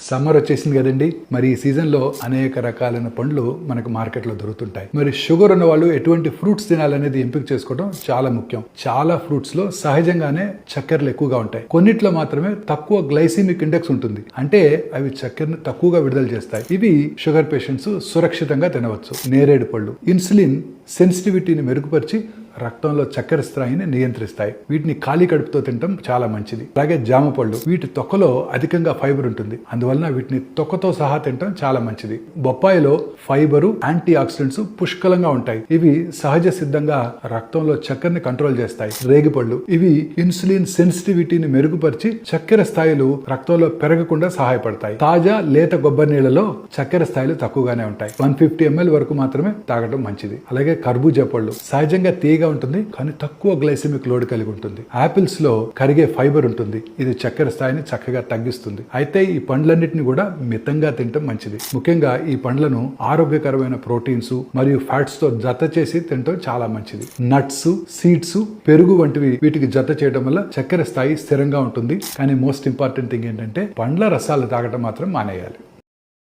Summer వచ్చేసింది కదండి. మరి ఈ సీజన్లో అనేక రకాలైన పండ్లు మనకు మార్కెట్లో దొరుకుతుంటాయి. మరి షుగర్ ఉన్న వాళ్ళు ఎటువంటి ఫ్రూట్స్ తినాలనేది ఎంపిక చేసుకోవడం చాలా ముఖ్యం. చాలా ఫ్రూట్స్లో సహజంగానే చక్కెరలు ఎక్కువగా ఉంటాయి. కొన్నిట్లో మాత్రమే తక్కువ గ్లైసిమిక్ ఇండెక్స్ ఉంటుంది. అంటే అవి చక్కెరను తక్కువగా విడుదల చేస్తాయి. ఇవి షుగర్ పేషెంట్స్ సురక్షితంగా తినవచ్చు. నేరేడు పళ్ళు ఇన్సులిన్ సెన్సిటివిటీని మెరుగుపరిచి రక్తంలో చక్కెర స్థాయిని నియంత్రిస్తాయి. వీటిని ఖాళీ కడుపుతో తినడం చాలా మంచిది. అలాగే జామ పళ్ళు, వీటి తొక్కలో అధికంగా ఫైబర్ ఉంటుంది. అందువలన వీటిని తొక్కతో సహా తినడం చాలా మంచిది. బొప్పాయిలో ఫైబరు, యాంటీ ఆక్సిడెంట్స్ పుష్కలంగా ఉంటాయి. ఇవి సహజ సిద్ధంగా రక్తంలో చక్కెరని కంట్రోల్ చేస్తాయి. రేగిపళ్ళు, ఇవి ఇన్సులిన్ సెన్సిటివిటీని మెరుగుపరిచి చక్కెర స్థాయిలు రక్తంలో పెరగకుండా సహాయపడతాయి. తాజా లేత కొబ్బరి నీళ్లలో చక్కెర స్థాయిలు తక్కువగానే ఉంటాయి. 150 ml వరకు మాత్రమే తాగడం మంచిది. అలాగే కర్బూజా పళ్ళు సహజంగా తీయగా ఉంటుంది, కానీ తక్కువ గ్లైసెమిక్ లోడ్ కలిగి ఉంటుంది. ఆపిల్స్ లో కరిగే ఫైబర్ ఉంటుంది. ఇది చక్కెర స్థాయిని చక్కగా తగ్గిస్తుంది. అయితే ఈ పండ్లన్నిటిని కూడా మితంగా తినటం మంచిది. ముఖ్యంగా ఈ పండ్లను ఆరోగ్యకరమైన ప్రోటీన్స్ మరియు ఫ్యాట్స్ తో జత చేసి తినటం చాలా మంచిది. నట్స్, సీడ్స్, పెరుగు వంటివి వీటికి జత చేయడం వల్ల చక్కెర స్థాయి స్థిరంగా ఉంటుంది. కానీ మోస్ట్ ఇంపార్టెంట్ థింగ్ ఏంటంటే పండ్ల రసాలు తాగటం మాత్రం మానేయాలి.